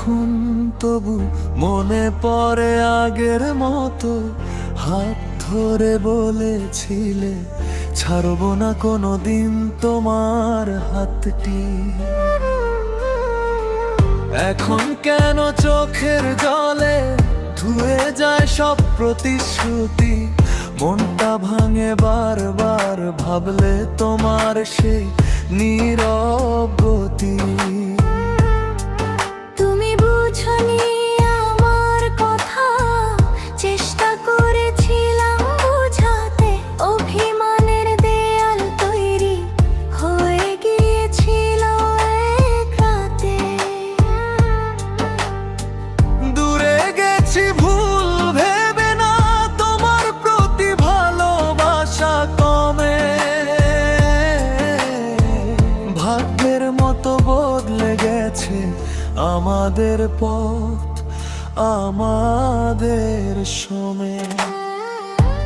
এখন তবু মনে পড়ে আগের মতো হাত ধরে বলেছিলে ছাড়বো না কোনোদিন তোমার হাতটি। এখন কেন চোখের জলে ধুয়ে যায় সব প্রতিশ্রুতি, মনটা ভাঙে বারবার ভাবলে তোমার সেই নীরব গতি। তুমি বুঝনি আমার কথা, চেষ্টা করেছিলাম বোঝাতে, অভিমানের দেয়াল তৈরি হয়ে গিয়েছিল এক রাতে। দূরে গেছি ভুল ভেবে না তোমার প্রতি ভালোবাসা কমে, ভাগ্যের মতো বদলে গেছে আমাদের পথ আমাদের সময়।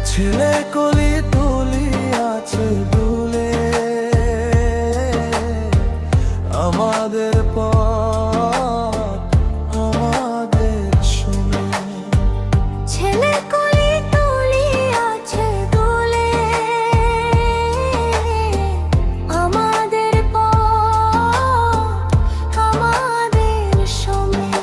ছেলে কলি তুলি আছে দুলে আমাদের পথ আমাদের সময়। ছেলে কলি তুলি আছে দোলে আমাদের পথ আমাদের সময়।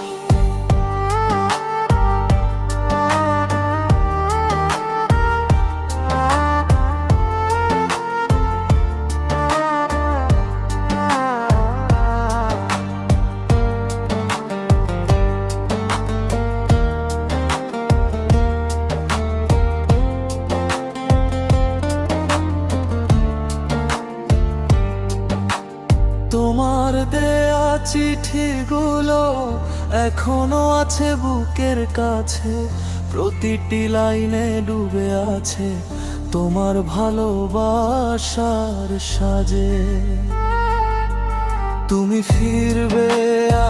তোমার দেয়া চিঠিগুলো এখনো আছে বুকের কাছে, প্রতিটি লাইনে ডুবে আছে তোমার ভালোবাসার সাজে। তুমি ফিরবে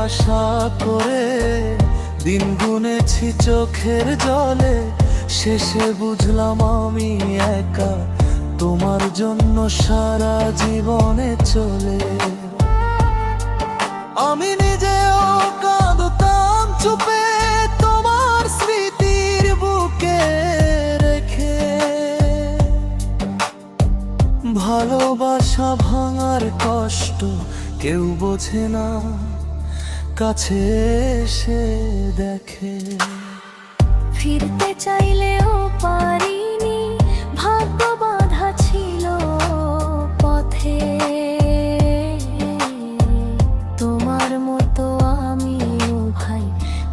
আশা করে দিন গুনেছি চোখের জলে, শেষে বুঝলাম আমি একা তোমার জন্য সারা জীবনে চলে। আমি নিজেও কাঁদতাম চুপে তোমার স্মৃতির বুকে রেখে, ভালোবাসা ভাঙার কষ্ট কেউ বোঝে না, কাছে এসে দেখে। ফিরতে চাইলেও পারিনি, ভাগ্য বাঁধা ছিল পথে। তোমার মতো আমিও ভাই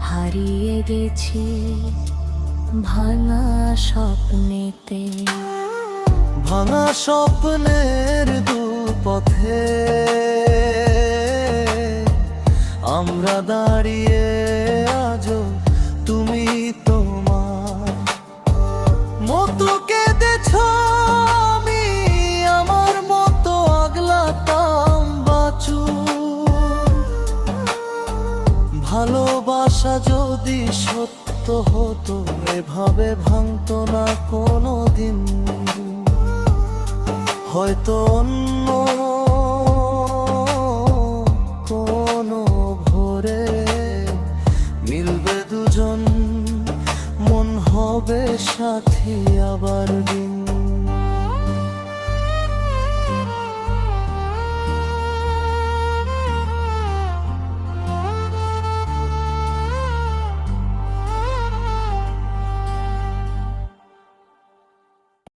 হারিয়ে গেছি ভাঙা স্বপ্নেতে। ভাঙা স্বপ্নের দুপথে আমরা দাঁড়িয়ে আজও তুমি তোমার মতো কেঁদেছ, আমি আমার মতো আগলাতাম বাঁচু। ভালোবাসা যদি সত্য হতো এভাবে ভাঙতো না কোনোদিন, হয়তো অন্য কোনো ভোরে মিলবে দুজন, মন হবে সাথী আবার দিন।